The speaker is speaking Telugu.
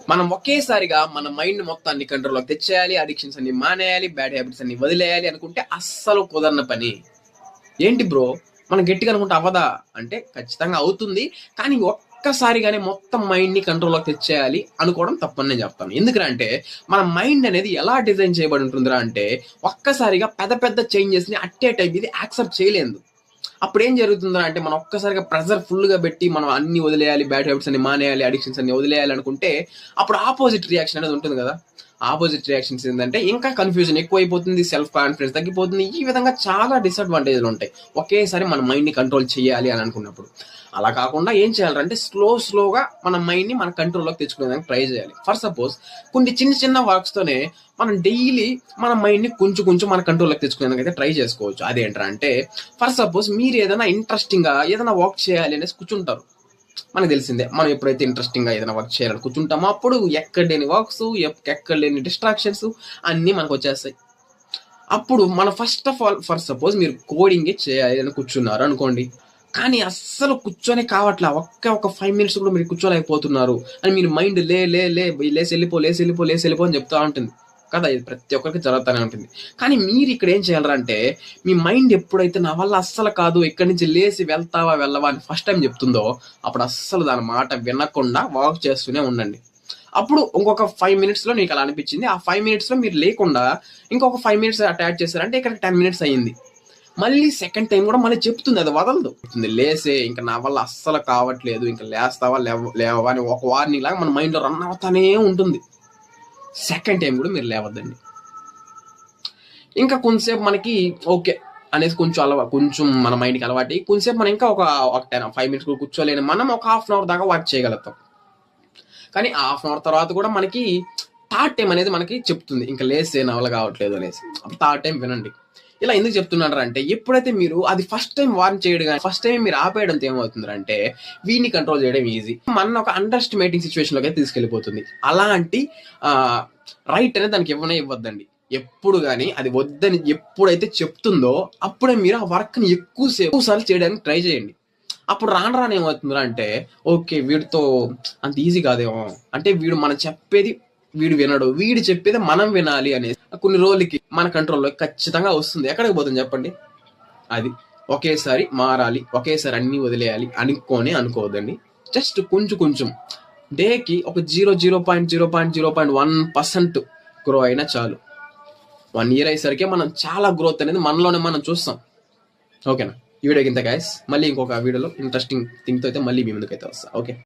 మనం ఒకేసారిగా మన మైండ్ మొత్తాన్ని కంట్రోల్లోకి తెచ్చేయాలి, అడిక్షన్స్ అన్ని మానేయాలి, బ్యాడ్ హ్యాబిట్స్ అన్ని వదిలేయాలి అనుకుంటే అస్సలు కుదరని పని. ఏంటి బ్రో మనం గట్టిగా అనుకుంటే అవ్వదా అంటే ఖచ్చితంగా అవుతుంది. కానీ ఒక్కసారిగానే మొత్తం మైండ్ని కంట్రోల్లోకి తెచ్చేయాలి అనుకోవడం తప్పని నేను చెప్తాను. ఎందుకంటే మన మైండ్ అనేది ఎలా డిజైన్ చేయబడి ఉంటుందిరా అంటే ఒక్కసారిగా పెద్ద పెద్ద చేంజెస్ని అట్టే టైం ఇది యాక్సెప్ట్ చేయలేదు. అప్పుడు ఏం జరుగుతుందా అంటే మనం ఒక్కసారిగా ప్రెజర్ ఫుల్గా పెట్టి మనం అన్ని వదిలేయాలి, బ్యాడ్ హ్యాబిట్స్ అన్ని మానేయాలి, అడిక్షన్స్ అన్ని వదిలేయాలి అనుకుంటే అప్పుడు ఆపోజిట్ రియాక్షన్ అనేది ఉంటుంది కదా. ఆపోజిట్ రియాక్షన్స్ ఏంటంటే ఇంకా కన్ఫ్యూజన్ ఎక్కువైపోతుంది, సెల్ఫ్ కాన్ఫిడెన్స్ తగ్గిపోతుంది. ఈ విధంగా చాలా డిసడ్వాంటేజ్లు ఉంటాయి ఒకేసారి మన మైండ్ని కంట్రోల్ చేయాలి అని అనుకున్నప్పుడు. అలా కాకుండా ఏం చేయాలంటే స్లోగా మన మైండ్ని మన కంట్రోల్లోకి తెచ్చుకునేదానికి ట్రై చేయాలి. ఫర్ సపోజ్ కొన్ని చిన్న చిన్న వర్క్స్తోనే మనం డైలీ మన మైండ్ని కొంచెం మన కంట్రోల్లోకి తెచ్చుకునేదానికి అయితే ట్రై చేసుకోవచ్చు. అదేంటంటే ఫర్ సపోజ్ మీరు ఏదైనా ఇంట్రెస్టింగ్గా ఏదైనా వర్క్ చేయాలి అనేసి కూర్చుంటారు. మనకు తెలిసిందే మనం ఎప్పుడైతే ఇంట్రెస్టింగ్గా ఏదైనా వర్క్ చేయాలని కూర్చుంటామో అప్పుడు ఎక్కడ లేని వర్క్స్, ఎక్కడ లేని డిస్ట్రాక్షన్స్ అన్నీ మనకు వచ్చేస్తాయి. అప్పుడు మన first of all for suppose మీరు కోడింగే చేయాలి అని కూర్చున్నారు అనుకోండి, కానీ అస్సలు కూర్చొని కావట్లా, ఒక 5 minutes కూడా మీరు కూర్చోలేకపోతున్నారు అని మీరు మైండ్ లేసి వెళ్ళిపో అని చెప్తా ఉంటుంది కదా. ఇది ప్రతి ఒక్కరికి జరుగుతూనే ఉంటుంది. కానీ మీరు ఇక్కడ ఏం చేయాలంటే మీ మైండ్ ఎప్పుడైతే నా వల్ల అస్సలు కాదు ఇక్కడి నుంచి లేచి వెళ్ళవా అని ఫస్ట్ టైం చెప్తుందో అప్పుడు అస్సలు దాని మాట వినకుండా వాక్ చేస్తూనే ఉండండి. అప్పుడు ఇంకొక 5 minutesలో నీకు అలా అనిపించింది, ఆ 5 minutesలో మీరు లేకుండా ఇంకొక 5 minutes అటాచ్ చేశారంటే ఇక్కడ 10 minutes అయ్యింది. మళ్ళీ సెకండ్ టైం కూడా మళ్ళీ చెప్తుంది, అది వదలదు. లేసే ఇంకా నా వల్ల అస్సలు కావట్లేదు, ఇంకా లేస్తావా లేవా అని ఒక వార్నింగ్ లాగా మన మైండ్లో రన్ అవుతానే ఉంటుంది. సెకండ్ టైం కూడా మీరు లేవద్దండి. ఇంకా కొంచెంసేపు మనకి ఓకే అనేది కొంచెం మన మైండ్కి అలవాటు, కొంచెంసేపు మనం ఇంకా ఒక 5 minutes కూర్చోలేని మనం ఒక 1/2 hour దాకా వర్క్ చేయగలుగుతాం. కానీ 1/2 hour తర్వాత కూడా మనకి థర్డ్ టైం అనేది మనకి చెప్తుంది ఇంకా లేసే నా వల్ల కావట్లేదు అనేసి. అప్పుడు థర్డ్ టైం వినండి. ఇలా ఎందుకు చెప్తున్నారు అంటే ఎప్పుడైతే మీరు అది ఫస్ట్ టైం వార్న్ చేయడం కానీ ఫస్ట్ టైం మీరు ఆపేయడంతో ఏమవుతుందంటే వీడిని కంట్రోల్ చేయడం ఈజీ, మన ఒక అండర్ ఎస్టిమేటింగ్ సిచ్యువేషన్లోకి అయితే తీసుకెళ్ళిపోతుంది. అలాంటి రైట్ అనేది దానికి ఇవ్వద్దండి ఎప్పుడు. కానీ అది వద్దని ఎప్పుడైతే చెప్తుందో అప్పుడే మీరు ఆ వర్క్ని ఎక్కువసార్లు చేయడానికి ట్రై చేయండి. అప్పుడు రాను ఏమవుతుందా అంటే ఓకే వీడితో అంత ఈజీ కాదేమో, అంటే వీడు మనం చెప్పేది వీడు వినడు, వీడు చెప్పేది మనం వినాలి అనేది కొన్ని రోజులకి మన కంట్రోల్లో ఖచ్చితంగా వస్తుంది. ఎక్కడికి పోతుంది చెప్పండి. అది ఒకేసారి మారాలి, ఒకేసారి అన్ని వదిలేయాలి అనుకోవద్దండి. జస్ట్ కొంచెం డేకి ఒక 0.1% గ్రో అయినా చాలు. 1 year అయ్యేసరికి మనం చాలా గ్రోత్ అనేది మనలోనే మనం చూస్తాం. ఓకేనా? ఈ వీడియోకి ఇంత గైస్, మళ్ళీ ఇంకొక వీడియోలో ఇంట్రెస్టింగ్ థింగ్తో అయితే మళ్ళీ మీ ముందుకైతే వస్తా. ఓకే.